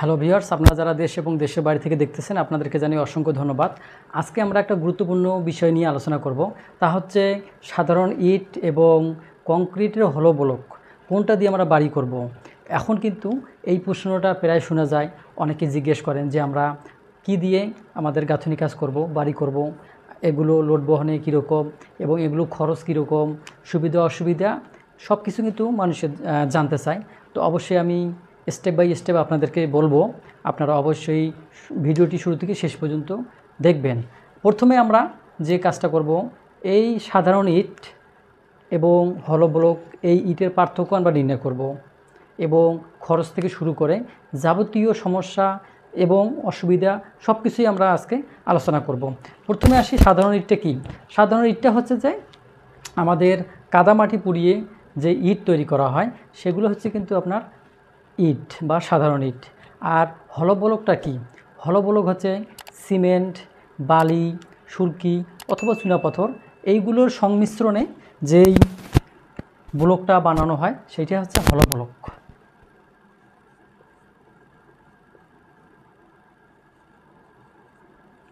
Hello viewers, আপনারা যারা দেশ এবং দেশের বাইরে থেকে দেখতেছেন আপনাদেরকে জানাই অসংখ্য ধন্যবাদ। আজকে আমরা একটা গুরুত্বপূর্ণ বিষয় নিয়ে আলোচনা করব, তা হচ্ছে সাধারণ ইট এবং কংক্রিটের হলো ব্লক কোনটা দিয়ে আমরা বাড়ি করব। এখন কিন্তু এই প্রশ্নটা প্রায় শোনা যায়, অনেকে জিজ্ঞেস করেন যে আমরা কি দিয়ে আমাদের গাঁথনি কাজ করব, বাড়ি করব, এগুলো লোড বহনে কীরকম এবং এগুলো খরচ কীরকম, সুবিধা অসুবিধা সব কিছু কিন্তু মানুষের জানতে চায়। তো অবশ্যই আমি স্টেপ বাই স্টেপ আপনাদেরকে বলবো, আপনারা অবশ্যই ভিডিওটি শুরু থেকে শেষ পর্যন্ত দেখবেন। প্রথমে আমরা যে কাজটা করব, এই সাধারণ ইট এবং হলো ব্লক এই ইটের পার্থক্য আমরা নির্ণয় করব এবং খরচ থেকে শুরু করে যাবতীয় সমস্যা এবং অসুবিধা সব কিছুই আমরা আজকে আলোচনা করব। প্রথমে আসি সাধারণ ইটটা কী। সাধারণ ইটটা হচ্ছে যে আমাদের কাদামাটি পুড়িয়ে যে ইট তৈরি করা হয় সেগুলো হচ্ছে কিন্তু আপনার ইট বা সাধারণ ইট। আর হলো ব্লকটা কী? হলো ব্লক হচ্ছে সিমেন্ট, বালি, সুরকি অথবা চুনাপাথর এইগুলোর সংমিশ্রণে যেই ব্লকটা বানানো হয় সেইটা হচ্ছে হলো ব্লক।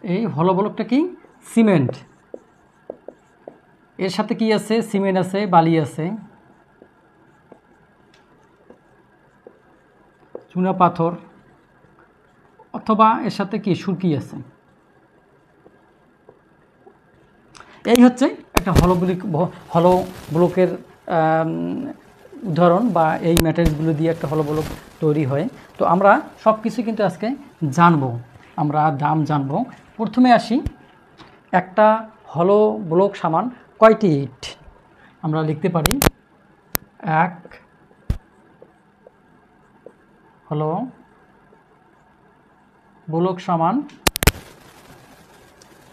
এই হলো ব্লকটা কি? সিমেন্ট, এর সাথে কি আছে? সিমেন্ট আছে, বালি আছে, চুনা পাথর অথবা এর সাথে কি সুরকি আছে। এই হচ্ছে একটা হলো ব্লকের উদাহরণ, বা এই ম্যাটেরিয়ালসগুলো দিয়ে একটা হলো ব্লক তৈরি হয়। তো আমরা সব কিছু কিন্তু আজকে জানবো, আমরা দাম জানবো। প্রথমে আসি, একটা হলো ব্লক সমান কয়টি ইট? আমরা লিখতে পারি এক হলো ব্লক সমান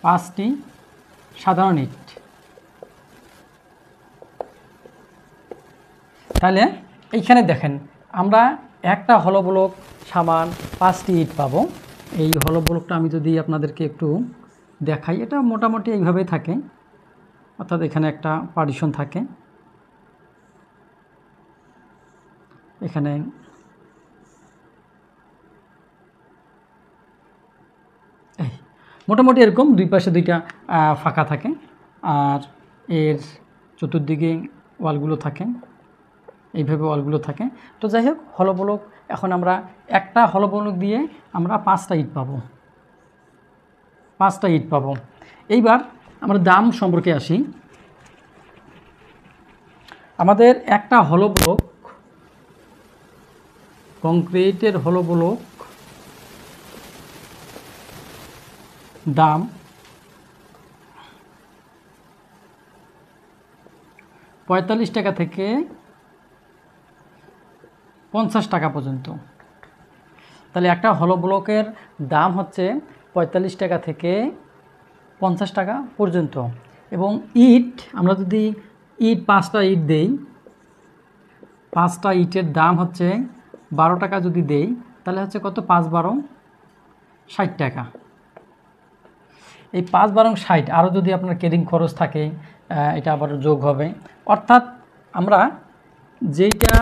5টি সাধারণ ইট। তাহলে এইখানে দেখেন, আমরা একটা হলো ব্লক সমান 5টি ইট পাবো। এই হলো ব্লকটা আমি যদি আপনাদেরকে একটু দেখাই, এটা মোটামুটি এইভাবেই থাকে, অর্থাৎ এখানে একটা পার্টিশন থাকে, এখানে মোটামুটি এরকম দুই পাশে দুইটা ফাঁকা থাকে, আর এর চতুর্দিকে ওয়ালগুলো থাকে, এইভাবে ওয়ালগুলো থাকে। তো যাই হোক, হলো ব্লক, এখন আমরা একটা হলো ব্লক দিয়ে আমরা 5টা ইট পাবো, 5টা ইট পাবো। এইবার আমরা দাম সম্পর্কে আসি। আমাদের একটা হলো ব্লক, কংক্রিটের হলো ব্লক দাম 45 টাকা থেকে 50 টাকা পর্যন্ত। তাহলে একটা হলো ব্লকের দাম হচ্ছে 45 টাকা থেকে 50 টাকা পর্যন্ত। এবং ইট, আমরা যদি ইট 5টা ইট দেই, 5টা ইটের দাম হচ্ছে 12 টাকা যদি দেই, তাহলে হচ্ছে কত? 5 12 60 টাকা। এই 5 12 60, আরও যদি আপনার কেরিং খরচ থাকে এটা আবার যোগ হবে। অর্থাৎ আমরা যেইটা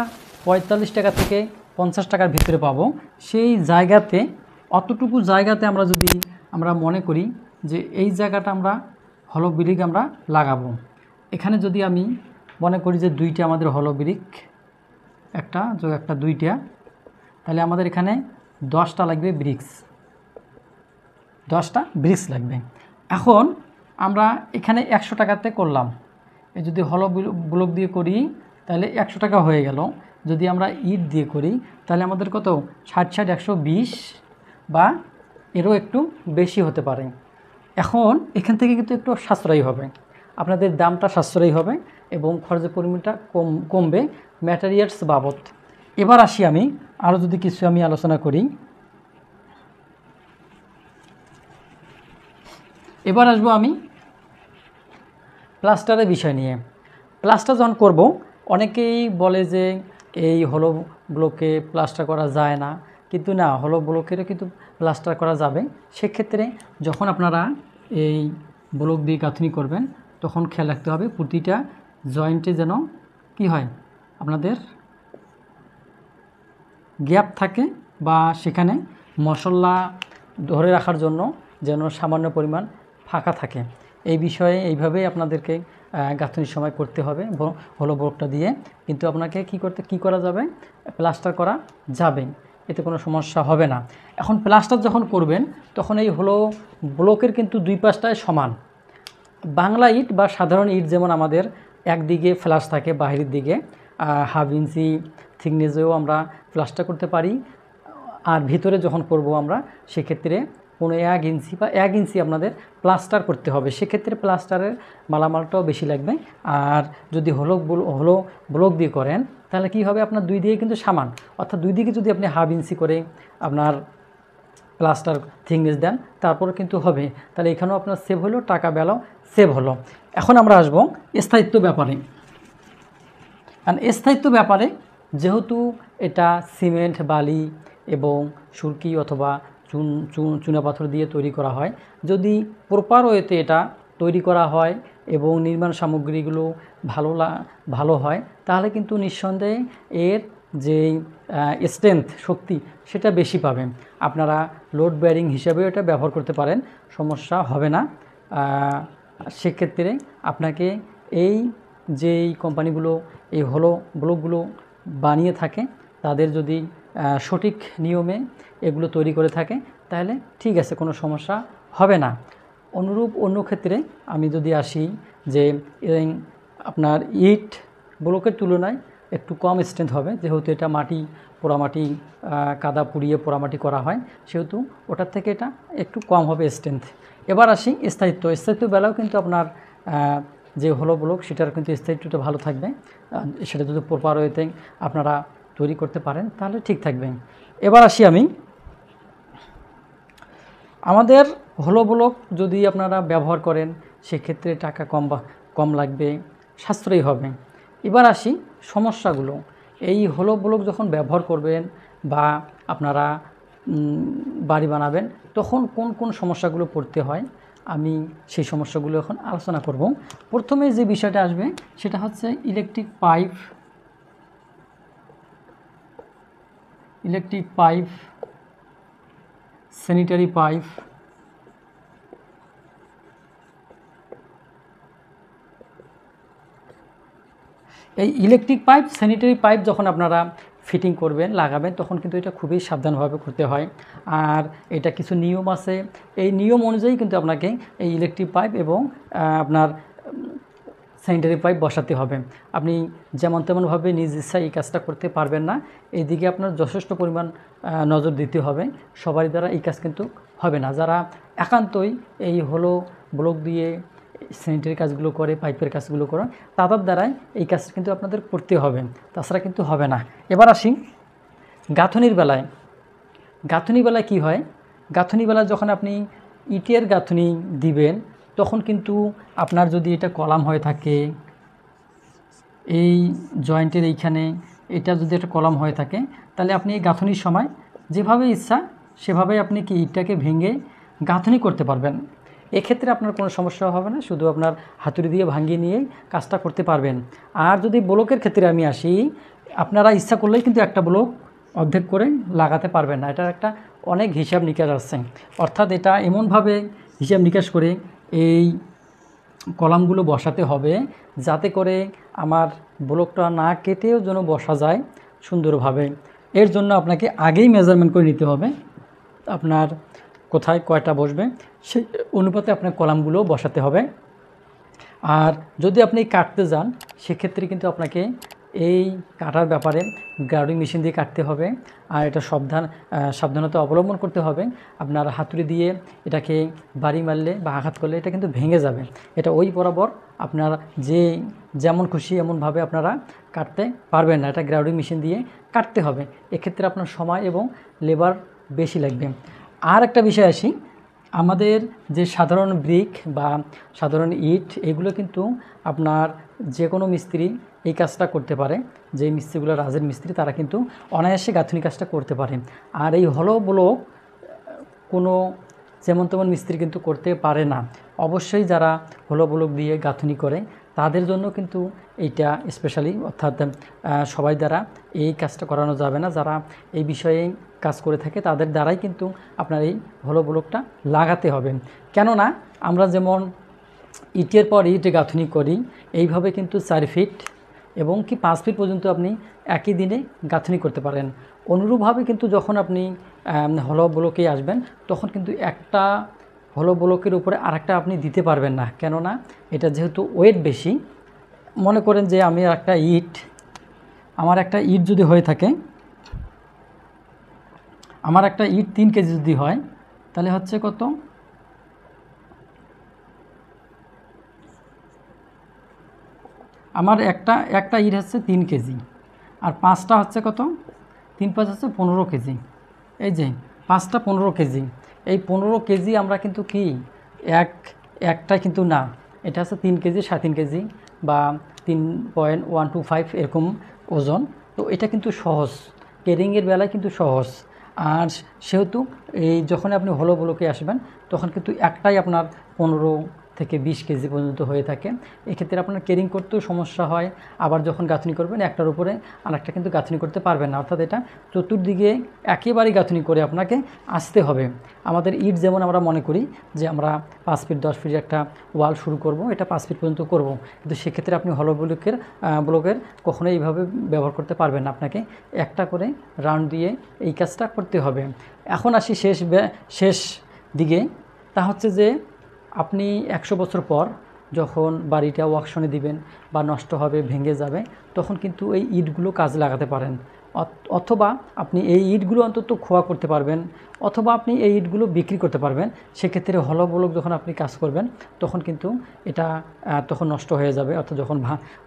45 টাকা থেকে 50 টাকার ভিতরে পাবো, সেই জায়গাতে, অতটুকু জায়গাতে আমরা মনে করি যে এই জায়গাটা আমরা হলো ব্রিক আমরা লাগাবো। এখানে যদি আমি মনে করি যে 2টা আমাদের হলো ব্রিক, একটা যোগ একটা 2টা, তাহলে আমাদের এখানে 10টা লাগবে ব্রিক্স, 10টা ব্রিক্স লাগবে। এখন আমরা এখানে 100 টাকাতে করলাম, এই যদি হলো ব্লক দিয়ে করি তাহলে 100 টাকা হয়ে গেল। যদি আমরা ইট দিয়ে করি তাহলে আমাদের কত? 60 60 120 বা এরও একটু বেশি হতে পারে। এখন এখান থেকে কিন্তু একটু সাশ্রয়ী হবে, আপনাদের দামটা সাশ্রয়ী হবে এবং খরচের পরিমাণটা কমবে ম্যাটেরিয়ালস বাবদ। এবার আসি, আমি আরও যদি কিছু আমি আলোচনা করি। এবার আসবো আমি প্লাস্টারের বিষয় নিয়ে। প্লাস্টার যখন করব, অনেকেই বলে যে এই হলো ব্লকে প্লাস্টার করা যায় না, কিন্তু না, হলো ব্লকেরও কিন্তু প্লাস্টার করা যাবে। সেক্ষেত্রে যখন আপনারা এই ব্লক দিয়ে গাঁথনি করবেন তখন খেয়াল রাখতে হবে প্রতিটা জয়েন্টে যেন কি হয়, আপনাদের গ্যাপ থাকে বা সেখানে মশলা ধরে রাখার জন্য যেন সামান্য পরিমাণ ফাঁকা থাকে। এই বিষয়ে এইভাবেই আপনাদেরকে গাঁথনির সময় করতে হবে হলো ব্লকটা দিয়ে। কিন্তু আপনাকে কি করা যাবে, প্লাস্টার করা যাবে, এতে কোনো সমস্যা হবে না। এখন প্লাস্টার যখন করবেন তখন এই হলো ব্লকের কিন্তু দুই পাশটায় সমান। বাংলা ইট বা সাধারণ ইট যেমন আমাদের একদিকে ফ্ল্যাশ থাকে, বাহিরের দিকে 1/2 ইঞ্চি থিকনেসেও আমরা প্লাস্টার করতে পারি। আর ভিতরে যখন করব আমরা সেক্ষেত্রে 1 ইঞ্চি বা 1 ইঞ্চি আপনাদের প্লাস্টার করতে হবে। সেক্ষেত্রে প্লাস্টারের মালামালটাও বেশি লাগবে। আর যদি হলো ব্লক দিয়ে করেন তাহলে কি হবে, আপনার দুই দিকে কিন্তু সমান, অর্থাৎ দুই দিকে যদি আপনি 1/2 ইঞ্চি করে আপনার প্লাস্টার থিকনেস দেন তারপরে কিন্তু হবে। তাহলে এখানেও আপনার সেভ হলো, টাকা বেলাও সেভ হলো। এখন আমরা আসব স্থায়িত্ব ব্যাপারে। কারণ স্থায়িত্ব ব্যাপারে যেহেতু এটা সিমেন্ট, বালি এবং সুরকি অথবা চুনাপাথর দিয়ে তৈরি করা হয়, যদি প্রপার ওয়েতে এটা তৈরি করা হয় এবং নির্মাণ সামগ্রীগুলো ভালো হয় তাহলে কিন্তু নিঃসন্দেহে এর যে স্ট্রেংথ, শক্তি, সেটা বেশি পাবেন। আপনারা লোড বেয়ারিং হিসাবেও এটা ব্যবহার করতে পারেন, সমস্যা হবে না। সেক্ষেত্রে আপনাকে এই যেই কোম্পানিগুলো এই হলো ব্লকগুলো বানিয়ে থাকে তাদের যদি সঠিক নিয়মে এগুলো তৈরি করে থাকে তাহলে ঠিক আছে, কোনো সমস্যা হবে না। অনুরূপ অন্য ক্ষেত্রে আমি যদি আসি যে আপনার ইট ব্লকের তুলনায় একটু কম স্ট্রেংথ হবে, যেহেতু এটা পোড়ামাটি কাদা পুড়িয়ে পোড়ামাটি করা হয়, সেহেতু ওটার থেকে এটা একটু কম হবে স্ট্রেংথ। এবার আসি স্থায়িত্ব বেলাও কিন্তু আপনার যে হলো ব্লক সেটার কিন্তু স্থায়িত্বটা ভালো থাকবে। সেটা যদি প্রপার ওয়েতে আপনারা তৈরি করতে পারেন তাহলে ঠিক থাকবে। এবার আসি আমি আমাদের হলো ব্লক যদি আপনারা ব্যবহার করেন সেক্ষেত্রে টাকা কম লাগবে, সাশ্রয়ী হবে। এবার আসি সমস্যাগুলো। এই হলো ব্লক যখন ব্যবহার করবেন বা আপনারা বাড়ি বানাবেন তখন কোন সমস্যাগুলো পড়তে হয় আমি সেই সমস্যাগুলো এখন আলোচনা করব। প্রথমে যে বিষয়টা আসবে সেটা হচ্ছে ইলেকট্রিক পাইপ, স্যানিটারি পাইপ, এই ইলেকট্রিক পাইপ, স্যানিটারি পাইপ যখন আপনারা ফিটিং করবেন, লাগাবেন, তখন কিন্তু এটা খুবই সাবধানভাবে করতে হয়। আর এটা কিছু নিয়ম আছে, এই নিয়ম অনুযায়ী কিন্তু আপনাকে এই ইলেকট্রিক পাইপ এবং আপনার স্যানিটারি পাইপ বসাতে হবে। আপনি যেমন তেমনভাবে নিজ ইচ্ছায় এই কাজটা করতে পারবেন না, এইদিকে আপনার যথেষ্ট পরিমাণ নজর দিতে হবে। সবারই দ্বারা এই কাজ কিন্তু হবে না। যারা একান্তই এই হলো ব্লক দিয়ে স্যানিটারি কাজগুলো করে, পাইপের কাজগুলো করে, তাদের দ্বারাই এই কাজ কিন্তু আপনাদের করতে হবে, তাছাড়া কিন্তু হবে না। এবার আসি গাঁথনির বেলায়। কি হয়, গাঁথনি বেলায় যখন আপনি ইটের গাঁথনি দিবেন তখন কিন্তু আপনার যদি এটা কলাম হয়ে থাকে, এই জয়েন্টের এইখানে এটা যদি একটা কলাম হয়ে থাকে তাহলে আপনি এই গাঁথনির সময় যেভাবে ইচ্ছা সেভাবে আপনি কি ইটটাকে ভেঙে গাঁথনি করতে পারবেন। এক্ষেত্রে আপনার কোনো সমস্যা হবে না, শুধু আপনার হাতুড়ি দিয়ে ভাঙিয়ে নিয়েই কাজটা করতে পারবেন। আর যদি ব্লকের ক্ষেত্রে আমি আসি, আপনারা ইচ্ছা করলেই কিন্তু একটা ব্লক অর্ধেক করে লাগাতে পারবেন না। এটার একটা অনেক হিসাব নিকাশ আছে, অর্থাৎ এটা এমনভাবে হিসাব নিকাশ করে এই কলামগুলো বসাতে হবে যাতে করে আমার ব্লকটা না কেটেও যেন বসা যায় সুন্দরভাবে। এর জন্য আপনাকে আগেই মেজারমেন্ট করে নিতে হবে আপনার কোথায় কয়টা বসবে, সেই অনুপাতে আপনার কলামগুলো বসাতে হবে। আর যদি আপনি কাটতে যান সেক্ষেত্রে কিন্তু আপনাকে এই কাটার ব্যাপারে গ্রাউন্ডিং মেশিন দিয়ে কাটতে হবে। আর এটা সাবধানতা অবলম্বন করতে হবে। আপনার হাতুড়ি দিয়ে এটাকে বাড়ি মারলে বা আঘাত করলে এটা কিন্তু ভেঙে যাবে। এটা ওই বরাবর আপনার যেমন খুশি এমনভাবে আপনারা কাটতে পারবেন না, এটা গ্রাউন্ডিং মেশিন দিয়ে কাটতে হবে। এক্ষেত্রে আপনার সময় এবং লেবার বেশি লাগবে। আর একটা বিষয় আসি, আমাদের যে সাধারণ ব্রিক বা সাধারণ ইট, এগুলো কিন্তু আপনার যে কোনো মিস্ত্রি এই কাজটা করতে পারে। যে মিস্ত্রিগুলো রাজের মিস্ত্রি তারা কিন্তু অনায়াসে গাঁথনি কাজটা করতে পারে। আর এই হলো ব্লক কোনো যেমন তেমন মিস্ত্রি কিন্তু করতে পারে না। অবশ্যই যারা হলো ব্লক দিয়ে গাঁথনি করে তাদের জন্য কিন্তু এইটা স্পেশালি, অর্থাৎ সবাই দ্বারা এই কাজটা করানো যাবে না। যারা এই বিষয়ে কাজ করে থাকে তাদের দ্বারাই কিন্তু আপনার এই হলো ব্লকটা লাগাতে হবে। কেননা আমরা যেমন ইটের পর ইট গাঁথনি করি, এইভাবে কিন্তু 4 ফিট এবং কি 5 ফিট পর্যন্ত আপনি একই দিনে গাঁথনি করতে পারেন। অনুরূপভাবে কিন্তু যখন আপনি হলো ব্লকে আসবেন তখন কিন্তু একটা হলো ব্লকের উপরে আরেকটা আপনি দিতে পারবেন না, কেননা এটা যেহেতু ওয়েট বেশি। মনে করেন যে আমার একটা ইট যদি হয়ে থাকে, আমার একটা ইট 3 কেজি যদি হয়, তাহলে হচ্ছে কত, আমার একটা ইট হচ্ছে 3 কেজি, আর 5টা হচ্ছে কত, 3 5 হচ্ছে 15 কেজি। এই যে 5টা 15 কেজি, এই 15 কেজি আমরা কিন্তু কি একটা কিন্তু না, এটা হচ্ছে 3 কেজি 3.5 কেজি বা 3.125 এরকম ওজন। তো এটা কিন্তু সহজ, ক্যারিংয়ের বেলায় কিন্তু সহজ। আর সেহেতু এই যখন আপনি হলো ব্লকে আসবেন তখন কিন্তু একটাই আপনার 15 থেকে 20 কেজি পর্যন্ত হয়ে থাকে। এক্ষেত্রে আপনার ক্যারিং করতেও সমস্যা হয়। আবার যখন গাঁথনি করবেন একটার উপরে আরেকটা কিন্তু গাঁথনি করতে পারবেন না, অর্থাৎ এটা চতুর্দিকে একেবারেই গাঁথনি করে আপনাকে আসতে হবে। আমাদের ইট যেমন আমরা মনে করি যে আমরা 5 ফিট 10 ফিট একটা ওয়াল শুরু করব, এটা 5 ফিট পর্যন্ত করব, কিন্তু সেক্ষেত্রে আপনি হলো ব্লকের কখনোই এইভাবে ব্যবহার করতে পারবেন না। আপনাকে একটা করে রাউন্ড দিয়ে এই কাজটা করতে হবে। এখন আসি শেষ দিকে, তা হচ্ছে যে আপনি 100 বছর পর যখন বাড়িটা ওয়াকশনে দিবেন বা নষ্ট হবে, ভেঙে যাবে, তখন কিন্তু এই ইটগুলো কাজে লাগাতে পারেন। অথবা আপনি এই ইটগুলো অন্তত খোয়া করতে পারবেন, অথবা আপনি এই ইটগুলো বিক্রি করতে পারবেন। সেক্ষেত্রে হলো ব্লক যখন আপনি কাজ করবেন তখন কিন্তু এটা তখন নষ্ট হয়ে যাবে, অর্থাৎ যখন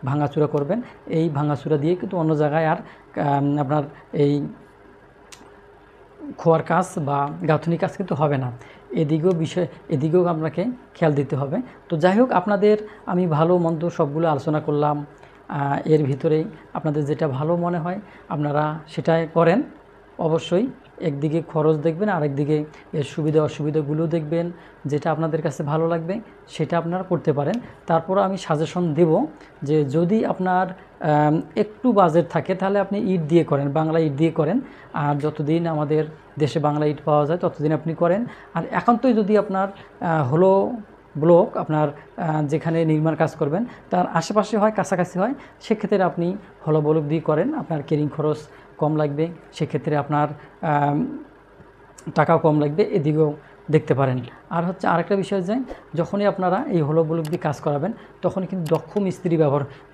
ভাঙাচুরা করবেন এই ভাঙাচুরা দিয়ে কিন্তু অন্য জায়গায় আর আপনার এই খোয়ার কাজ বা গাঁথনি কাজ কিন্তু হবে না। এদিকেও আপনাকে খেয়াল দিতে হবে। তো যাই হোক, আপনাদের আমি ভালো মন্দ সবগুলো আলোচনা করলাম। এর ভিতরেই আপনাদের যেটা ভালো মনে হয় আপনারা সেটাই করেন। অবশ্যই একদিকে খরচ দেখবেন, আরেকদিকে এর সুবিধা অসুবিধাগুলো দেখবেন। যেটা আপনাদের কাছে ভালো লাগবে সেটা আপনারা করতে পারেন। তারপর আমি সাজেশন দেব যে যদি আপনার একটু বাজেট থাকে তাহলে আপনি ইট দিয়ে করেন, বাংলা ইট দিয়ে করেন। আর যতদিন আমাদের দেশে বাংলা ইট পাওয়া যায় ততদিন আপনি করেন। আর একান্তই যদি আপনার হলো ব্লক আপনার যেখানে নির্মাণ কাজ করবেন তার আশেপাশে হয়, কাছাকাছি হয়, সেক্ষেত্রে আপনি হলো ব্লক দিয়ে করেন, আপনার ক্যারিং খরচ কম লাগবে, সেক্ষেত্রে আপনার টাকাও কম লাগবে, এদিকেও দেখতে পারেন। আর হচ্ছে আরেকটা বিষয় যে যখনই আপনারা এই হলো ব্লক দিয়ে কাজ করাবেন তখন কিন্তু দক্ষ মিস্ত্রি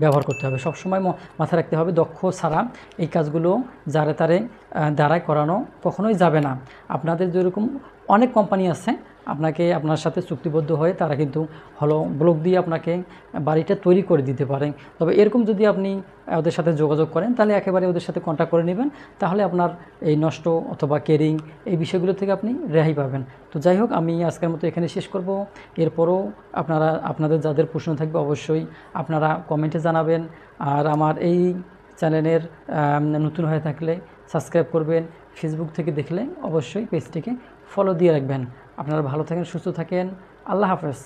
ব্যবহার করতে হবে। সবসময় মাথায় রাখতে হবে দক্ষ ছাড়া এই কাজগুলো দ্বারাই করানো কখনোই যাবে না। আপনাদের যেরকম অনেক কোম্পানি আছে আপনার সাথে চুক্তিবদ্ধ হয়ে তারা কিন্তু হলো ব্লক দিয়ে আপনাকে বাড়িটা তৈরি করে দিতে পারে। তবে এরকম যদি আপনি ওদের সাথে যোগাযোগ করেন তাহলে একেবারে ওদের সাথে কন্ট্যাক্ট করে নেবেন, তাহলে আপনার এই নষ্ট অথবা ক্যারিং এই বিষয়গুলো থেকে আপনি রেহাই পাবেন। তো যাই হোক, আমি আজকের মতো এখানে শেষ করব। এরপরও আপনাদের যাদের প্রশ্ন থাকবে অবশ্যই আপনারা কমেন্টে জানাবেন। আর আমার এই চ্যানেলের নতুন হয়ে থাকলে সাবস্ক্রাইব করবেন। ফেসবুক থেকে দেখলে অবশ্যই পেজটিকে ফলো দিয়ে রাখবেন। আপনারা ভালো থাকেন, সুস্থ থাকেন। আল্লাহ হাফেজ।